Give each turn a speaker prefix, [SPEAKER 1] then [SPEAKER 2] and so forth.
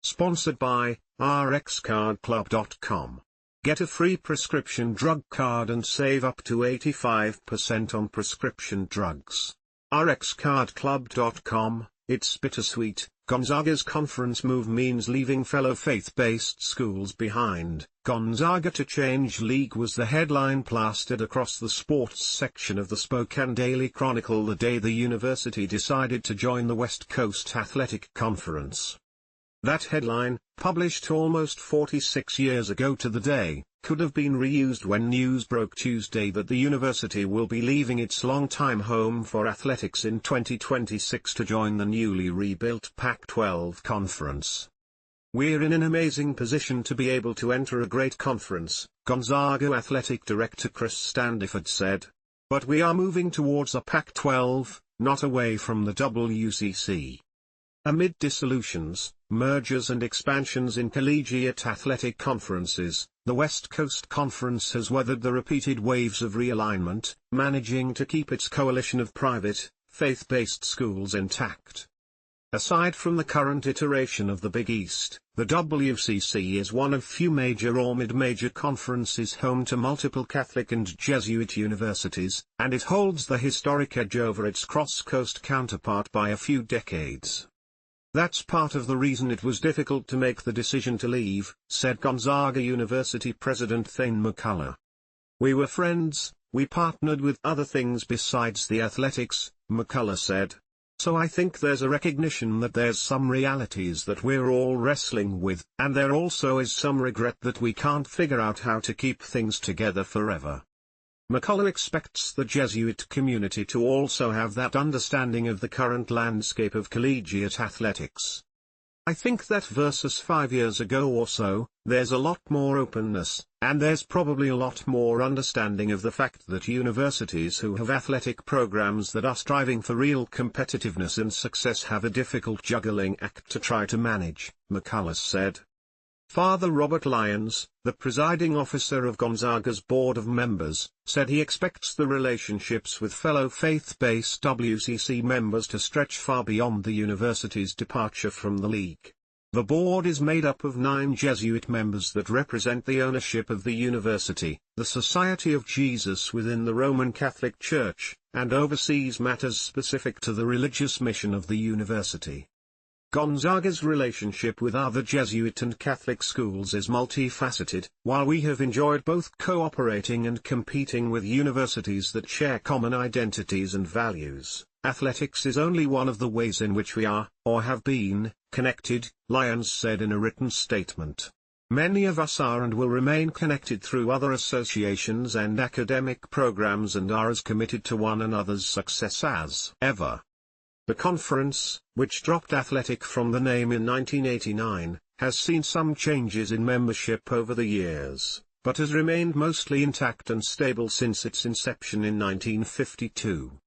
[SPEAKER 1] Sponsored by rxcardclub.com. Get a free prescription drug card and save up to 85% on prescription drugs. rxcardclub.com. It's bittersweet. Gonzaga's conference move means leaving fellow faith-based schools behind. Gonzaga to change league was the headline plastered across the sports section of the Spokane Daily Chronicle the day the university decided to join the West Coast Athletic Conference. That headline, published almost 46 years ago to the day, could have been reused when news broke Tuesday that the university will be leaving its longtime home for athletics in 2026 to join the newly rebuilt Pac-12 conference. "We're in an amazing position to be able to enter a great conference," Gonzaga athletic director Chris Standiford said. "But we are moving towards a Pac-12, not away from the WCC." Amid dissolutions, mergers and expansions in collegiate athletic conferences, the West Coast Conference has weathered the repeated waves of realignment, managing to keep its coalition of private, faith-based schools intact. Aside from the current iteration of the Big East, the WCC is one of few major or mid-major conferences home to multiple Catholic and Jesuit universities, and it holds the historic edge over its cross-coast counterpart by a few decades. "That's part of the reason it was difficult to make the decision to leave," said Gonzaga University President Thane McCullough. "We were friends, we partnered with other things besides the athletics," McCullough said. "So I think there's a recognition that there's some realities that we're all wrestling with, and there also is some regret that we can't figure out how to keep things together forever." McCullough expects the Jesuit community to also have that understanding of the current landscape of collegiate athletics. "I think that versus 5 years ago or so, there's a lot more openness, and there's probably a lot more understanding of the fact that universities who have athletic programs that are striving for real competitiveness and success have a difficult juggling act to try to manage," McCullough said. Father Robert Lyons, the presiding officer of Gonzaga's board of members, said he expects the relationships with fellow faith-based WCC members to stretch far beyond the university's departure from the league. The board is made up of 9 Jesuit members that represent the ownership of the university, the Society of Jesus within the Roman Catholic Church, and oversees matters specific to the religious mission of the university. Gonzaga's relationship with other Jesuit and Catholic schools is multifaceted. "While we have enjoyed both cooperating and competing with universities that share common identities and values, athletics is only one of the ways in which we are, or have been, connected," Lyons said in a written statement. "Many of us are and will remain connected through other associations and academic programs and are as committed to one another's success as ever." The conference, which dropped athletic from the name in 1989, has seen some changes in membership over the years, but has remained mostly intact and stable since its inception in 1952.